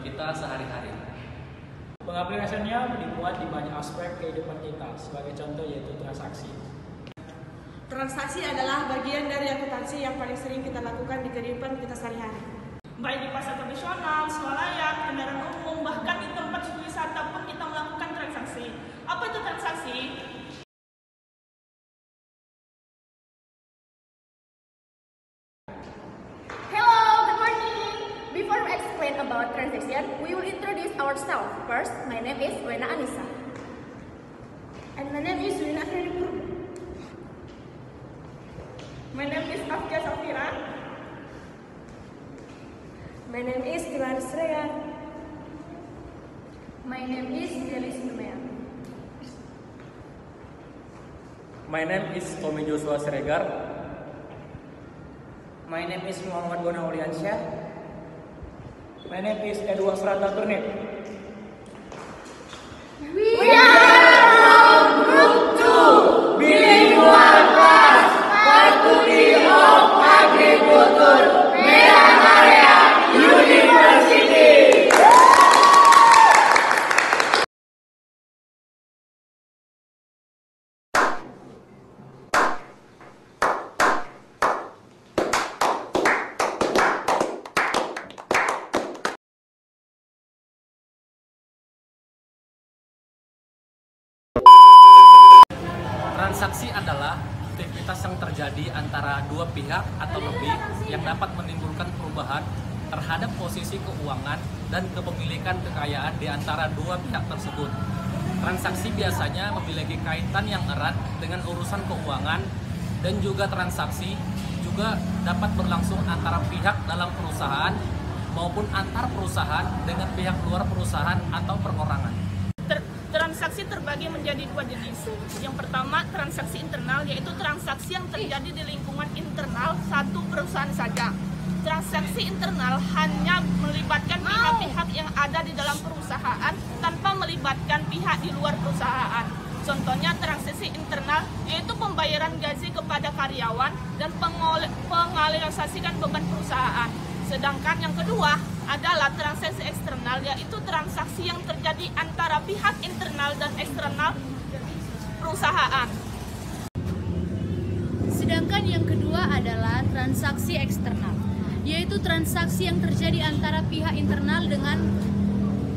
kita sehari-hari. Pengaplikasiannya dimuat di banyak aspek kehidupan kita, sebagai contoh yaitu transaksi. Transaksi adalah bagian dari akuntansi yang paling sering kita lakukan di kehidupan kita sehari-hari. Baik di pasar tradisional, swalayan, kendaraan umum, bahkan di tempat wisata pun kita melakukan transaksi. Apa itu transaksi? Hello, good morning. Before we explain about transaction, we will introduce ourselves. First, my name is Wena Anissa. And my name is Wina Kredipur. My name is Afja Safira. My name is Dilan Sreya. My name is Delis Numea. My name is Tommy Joshua Siregar. My name is Muhammad Bona Uliansyah. My name is Edward Strata Turnip. We are from Group 2, Bilingual Class, Faculty of Agriculture, Medan Area University. Transaksi adalah aktivitas yang terjadi antara dua pihak atau lebih yang dapat menimbulkan perubahan terhadap posisi keuangan dan kepemilikan kekayaan di antara dua pihak tersebut. Transaksi biasanya memiliki kaitan yang erat dengan urusan keuangan, dan juga transaksi juga dapat berlangsung antara pihak dalam perusahaan maupun antar perusahaan dengan pihak luar perusahaan atau perorangan. Transaksi terbagi menjadi dua jenis. Yang pertama, transaksi internal, yaitu transaksi yang terjadi di lingkungan internal satu perusahaan saja. Transaksi internal hanya melibatkan pihak-pihak yang ada di dalam perusahaan tanpa melibatkan pihak di luar perusahaan. Contohnya transaksi internal yaitu pembayaran gaji kepada karyawan dan pengaliasasikan beban perusahaan. Sedangkan yang kedua adalah transaksi eksternal, yaitu transaksi yang terjadi antara pihak internal dan eksternal perusahaan. Sedangkan yang kedua adalah transaksi eksternal, yaitu transaksi yang terjadi antara pihak internal dengan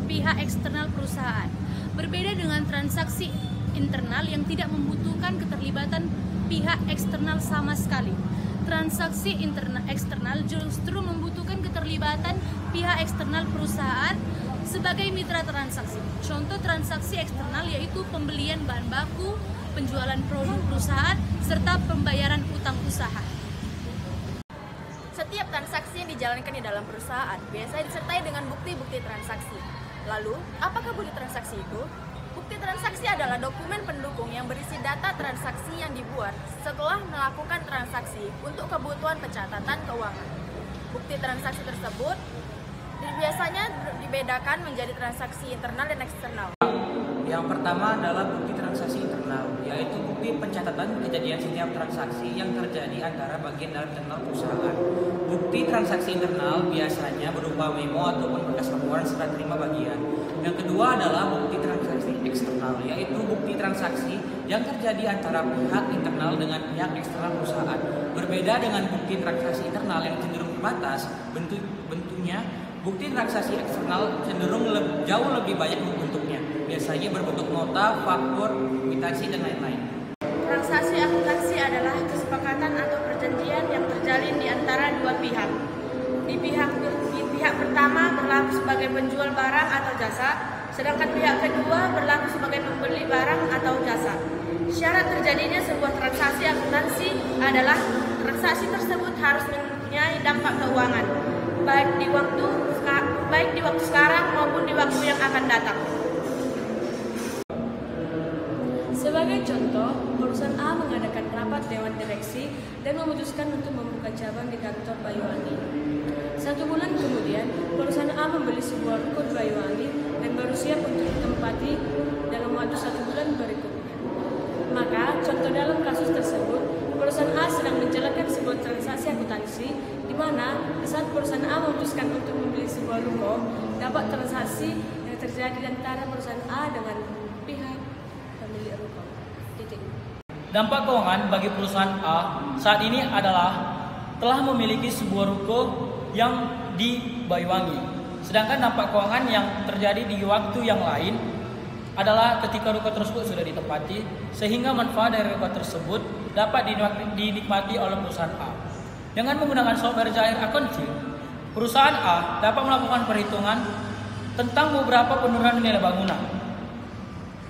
pihak eksternal perusahaan. Berbeda dengan transaksi internal yang tidak membutuhkan keterlibatan pihak eksternal sama sekali. Transaksi eksternal justru membutuhkan keterlibatan pihak eksternal perusahaan sebagai mitra transaksi. Contoh transaksi eksternal yaitu pembelian bahan baku, penjualan produk perusahaan, serta pembayaran utang usaha. Setiap transaksi yang dijalankan di dalam perusahaan biasanya disertai dengan bukti-bukti transaksi. Lalu, apakah bukti transaksi itu? Bukti transaksi adalah dokumen pendukung yang berisi data transaksi yang dibuat setelah melakukan transaksi untuk kebutuhan pencatatan keuangan. Bukti transaksi tersebut biasanya dibedakan menjadi transaksi internal dan eksternal. Yang pertama adalah bukti transaksi internal, yaitu bukti pencatatan kejadian setiap transaksi yang terjadi antara bagian dalam internal perusahaan. Bukti transaksi internal biasanya berupa memo ataupun berkas laporan serah terima bagian. Yang kedua adalah bukti transaksi eksternal, yaitu bukti transaksi yang terjadi antara pihak internal dengan pihak eksternal perusahaan. Berbeda dengan bukti transaksi internal yang cenderung terbatas, bentuknya bukti transaksi eksternal cenderung jauh lebih banyak bentuknya. Biasanya berbentuk nota, faktur, kwitansi, dan lain-lain. Transaksi akuntansi adalah kesepakatan atau perjanjian yang terjalin di antara dua pihak. Di pihak pertama berlaku sebagai penjual barang atau jasa, sedangkan pihak kedua berlaku sebagai pembeli barang atau jasa. Syarat terjadinya sebuah transaksi akuntansi adalah transaksi tersebut harus mempunyai dampak keuangan, baik di waktu sekarang maupun di waktu yang akan datang. Sebagai contoh, perusahaan A mengadakan rapat dewan direksi dan memutuskan untuk membuka cabang di kantor Banyuwangi. 1 bulan kemudian, perusahaan A membeli sebuah ruko di Banyuwangi dan baru siap untuk ditempati dalam waktu 1 bulan berikutnya. Maka, contoh dalam kasus tersebut, perusahaan A sedang menjalankan sebuah transaksi akuntansi di mana saat perusahaan A memutuskan untuk membeli sebuah ruko, dapat transaksi yang terjadi antara perusahaan A dengan pihak pemilik ruko. Titik. Dampak keuangan bagi perusahaan A saat ini adalah telah memiliki sebuah ruko yang di Banyuwangi. Sedangkan dampak keuangan yang terjadi di waktu yang lain adalah ketika ruko tersebut sudah ditempati, sehingga manfaat dari ruko tersebut dapat dinikmati oleh perusahaan A. Dengan menggunakan software Cair Accounting, perusahaan A dapat melakukan perhitungan tentang beberapa penurunan nilai bangunan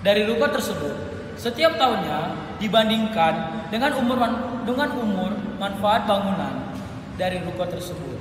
dari ruko tersebut setiap tahunnya dibandingkan dengan umur manfaat bangunan dari ruko tersebut.